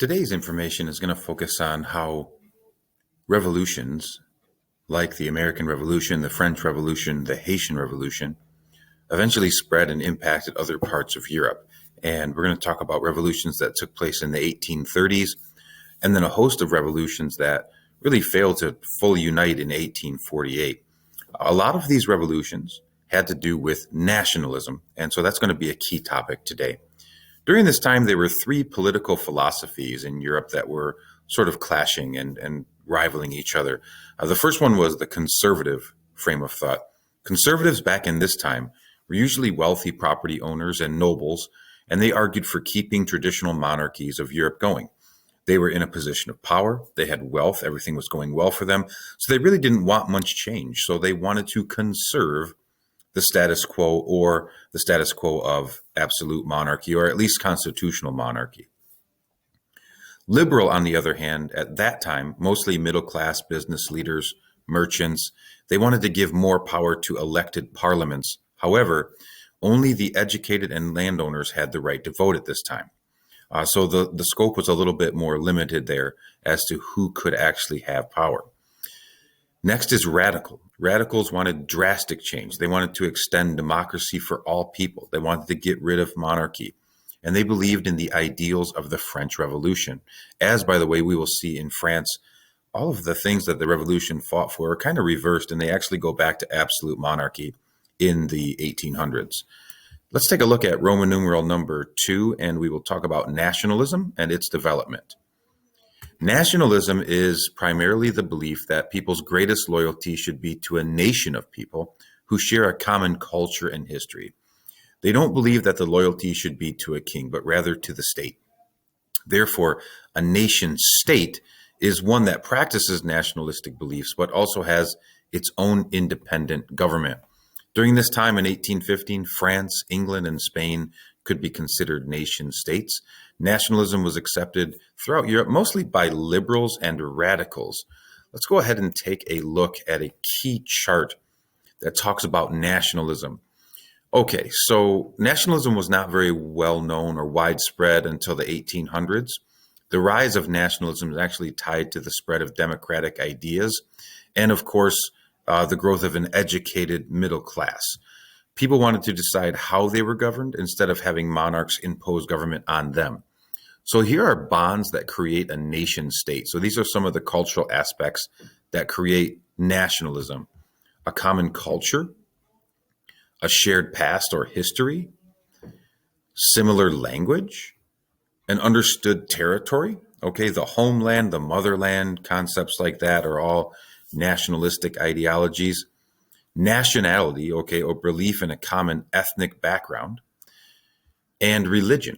Today's information is going to focus on how revolutions like the American Revolution, the French Revolution, the Haitian Revolution eventually spread and impacted other parts of Europe. And we're going to talk about revolutions that took place in the 1830s and then a host of revolutions that really failed to fully unite in 1848. A lot of these revolutions had to do with nationalism, and so that's going to be a key topic today. During this time, there were three political philosophies in Europe that were sort of clashing and rivaling each other. The first one was the conservative frame of thought. Conservatives back in this time were usually wealthy property owners and nobles, and they argued for keeping traditional monarchies of Europe going. They were in a position of power, they had wealth, everything was going well for them, so they really didn't want much change. So they wanted to conserve the status quo, or the status quo of absolute monarchy, or at least constitutional monarchy. Liberal, on the other hand, at that time, mostly middle-class business leaders, merchants, they wanted to give more power to elected parliaments. However, only the educated and landowners had the right to vote at this time. So the scope was a little bit more limited there as to who could actually have power. Next is radical. Radicals wanted drastic change. They wanted to extend democracy for all people. They wanted to get rid of monarchy. And they believed in the ideals of the French Revolution. As, by the way, we will see in France, all of the things that the revolution fought for are kind of reversed, and they actually go back to absolute monarchy in the 1800s. Let's take a look at Roman numeral number 2, and we will talk about nationalism and its development. Nationalism is primarily the belief that people's greatest loyalty should be to a nation of people who share a common culture and history. They don't believe that the loyalty should be to a king, but rather to the state. Therefore, a nation state is one that practices nationalistic beliefs, but also has its own independent government. During this time in 1815, France, England, and Spain could be considered nation states. Nationalism was accepted throughout Europe, mostly by liberals and radicals. Let's go ahead and take a look at a key chart that talks about nationalism. Okay, so nationalism was not very well known or widespread until the 1800s. The rise of nationalism is actually tied to the spread of democratic ideas and, of course, the growth of an educated middle class. People wanted to decide how they were governed instead of having monarchs impose government on them. So here are bonds that create a nation state. So these are some of the cultural aspects that create nationalism: a common culture, a shared past or history, similar language, an understood territory. Okay, the homeland, the motherland, concepts like that are all nationalistic ideologies. Nationality, okay, or belief in a common ethnic background, and religion,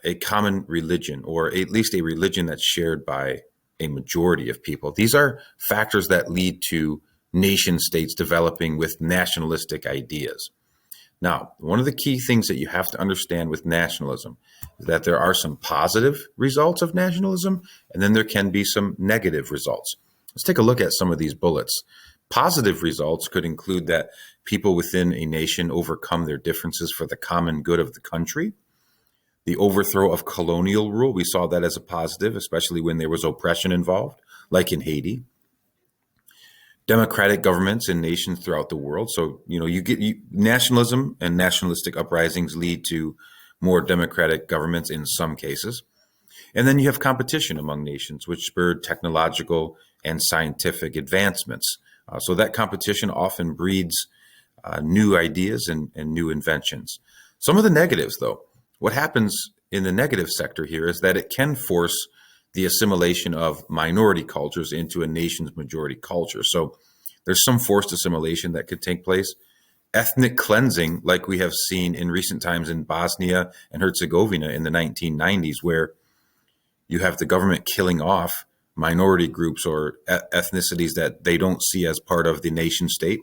a common religion, or at least a religion that's shared by a majority of people. These are factors that lead to nation states developing with nationalistic ideas. Now, one of the key things that you have to understand with nationalism is that there are some positive results of nationalism, and then there can be some negative results. Let's take a look at some of these bullets. Positive results could include that people within a nation overcome their differences for the common good of the country. The overthrow of colonial rule, we saw that as a positive, especially when there was oppression involved, like in Haiti. Democratic governments in nations throughout the world. So, nationalism and nationalistic uprisings lead to more democratic governments in some cases. And then you have competition among nations, which spurred technological and scientific advancements. So that competition often breeds new ideas and new inventions. Some of the negatives, though, what happens in the negative sector here is that it can force the assimilation of minority cultures into a nation's majority culture. So there's some forced assimilation that could take place. Ethnic cleansing, like we have seen in recent times in Bosnia and Herzegovina in the 1990s, where you have the government killing off minority groups or ethnicities that they don't see as part of the nation state.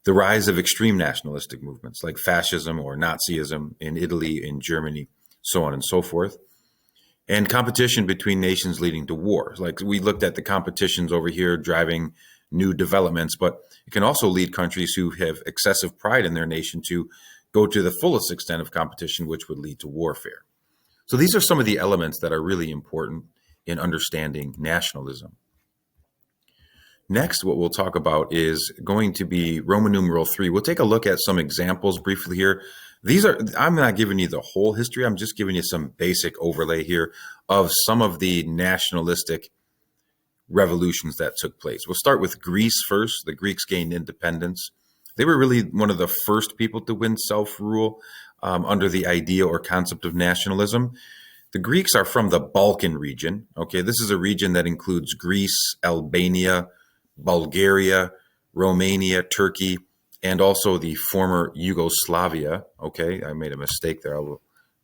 The rise of extreme nationalistic movements like fascism or Nazism in Italy, in Germany, so on and so forth. And competition between nations leading to war. Like we looked at the competitions over here driving new developments, but it can also lead countries who have excessive pride in their nation to go to the fullest extent of competition, which would lead to warfare. So these are some of the elements that are really important in understanding nationalism. Next, what we'll talk about is going to be Roman numeral 3. We'll take a look at some examples briefly here. I'm not giving you the whole history. I'm just giving you some basic overlay here of some of the nationalistic revolutions that took place. We'll start with Greece first. The Greeks gained independence. They were really one of the first people to win self-rule under the idea or concept of nationalism. The Greeks are from the Balkan region. Okay, this is a region that includes Greece, Albania, Bulgaria, Romania, Turkey, and also the former Yugoslavia. Okay, I made a mistake there. I will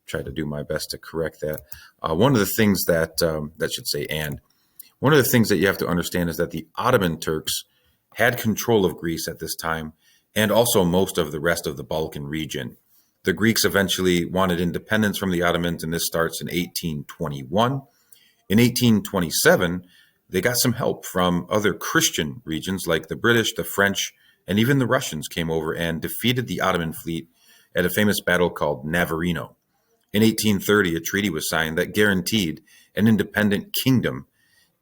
try to do my best to correct that. One of the things that one of the things that you have to understand is that the Ottoman Turks had control of Greece at this time, and also most of the rest of the Balkan region. The Greeks eventually wanted independence from the Ottomans, and this starts in 1821. In 1827, they got some help from other Christian regions like the British, the French, and even the Russians came over and defeated the Ottoman fleet at a famous battle called Navarino. In 1830, a treaty was signed that guaranteed an independent kingdom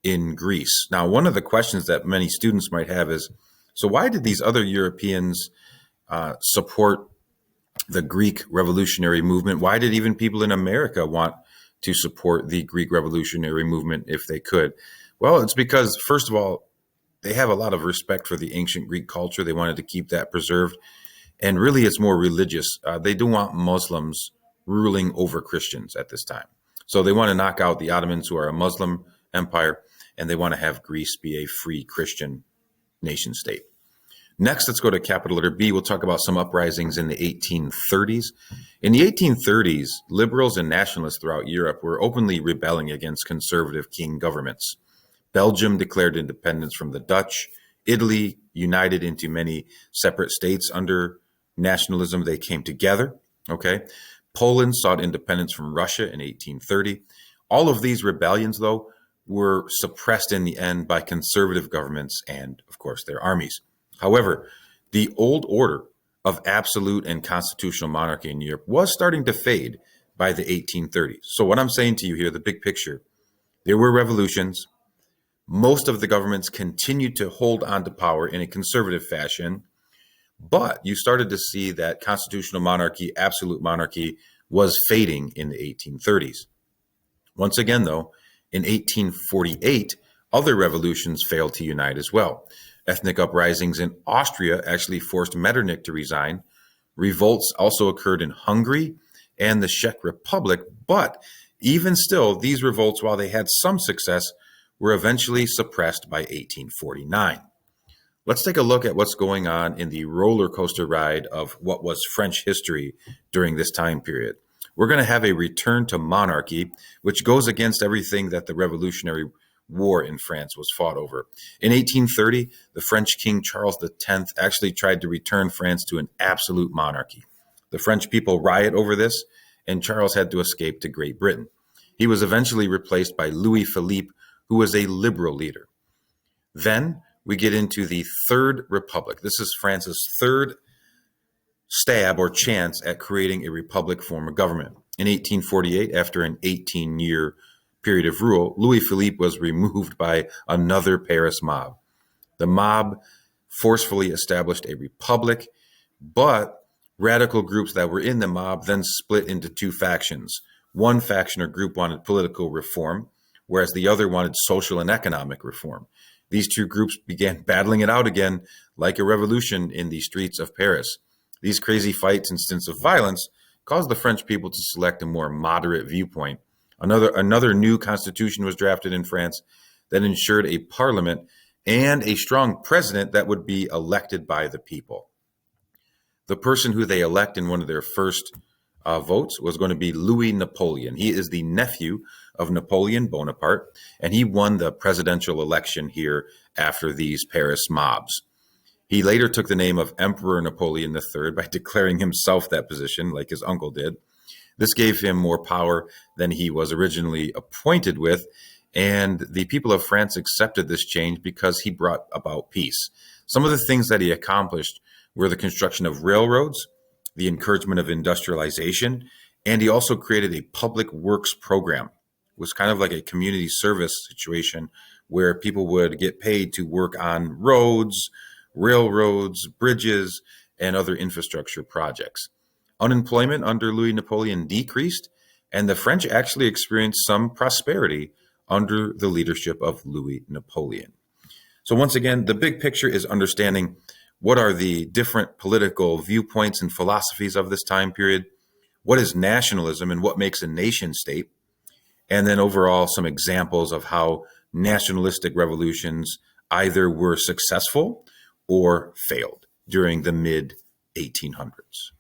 in Greece. Now, one of the questions that many students might have is, so why did these other Europeans support the Greek revolutionary movement? Why did even people in America want to support the Greek revolutionary movement if they could? Well, it's because, first of all, they have a lot of respect for the ancient Greek culture. They wanted to keep that preserved. And really, it's more religious. They don't want Muslims ruling over Christians at this time. So they want to knock out the Ottomans, who are a Muslim empire, and they want to have Greece be a free Christian nation state. Next, let's go to capital letter B. We'll talk about some uprisings in the 1830s. In the 1830s, liberals and nationalists throughout Europe were openly rebelling against conservative king governments. Belgium declared independence from the Dutch. Italy united into many separate states under nationalism. They came together. Okay. Poland sought independence from Russia in 1830. All of these rebellions, though, were suppressed in the end by conservative governments and, of course, their armies. However, the old order of absolute and constitutional monarchy in Europe was starting to fade by the 1830s. So what I'm saying to you here, the big picture, there were revolutions. Most of the governments continued to hold on to power in a conservative fashion, but you started to see that constitutional monarchy, absolute monarchy, was fading in the 1830s. Once again, though, in 1848, other revolutions failed to unite as well. Ethnic uprisings in Austria actually forced Metternich to resign. Revolts also occurred in Hungary and the Czech Republic, but even still, these revolts, while they had some success, were eventually suppressed by 1849. Let's take a look at what's going on in the roller coaster ride of what was French history during this time period. We're going to have a return to monarchy, which goes against everything that the Revolutionary War in France was fought over. In 1830, the French King Charles X actually tried to return France to an absolute monarchy. The French people riot over this, and Charles had to escape to Great Britain. He was eventually replaced by Louis Philippe, who was a liberal leader. Then we get into the Third Republic. This is France's third stab or chance at creating a republic form of government. In 1848, after an 18-year period of rule, Louis Philippe was removed by another Paris mob. The mob forcefully established a republic, but radical groups that were in the mob then split into two factions. One faction or group wanted political reform, whereas the other wanted social and economic reform. These two groups began battling it out again like a revolution in the streets of Paris. These crazy fights and stints of violence caused the French people to select a more moderate viewpoint. Another new constitution was drafted in France that ensured a parliament and a strong president that would be elected by the people. The person who they elect in one of their first votes was going to be Louis Napoleon. He is the nephew of Napoleon Bonaparte, and he won the presidential election here after these Paris mobs. He later took the name of Emperor Napoleon III by declaring himself that position, like his uncle did. This gave him more power than he was originally appointed with, and the people of France accepted this change because he brought about peace. Some of the things that he accomplished were the construction of railroads, the encouragement of industrialization, And he also created a public works program. It was kind of like a community service situation where people would get paid to work on roads, railroads, bridges, and other infrastructure projects. Unemployment under Louis Napoleon decreased, and the French actually experienced some prosperity under the leadership of Louis Napoleon. So once again, the big picture is understanding what are the different political viewpoints and philosophies of this time period, what is nationalism and what makes a nation state, and then overall some examples of how nationalistic revolutions either were successful or failed during the mid 1800s.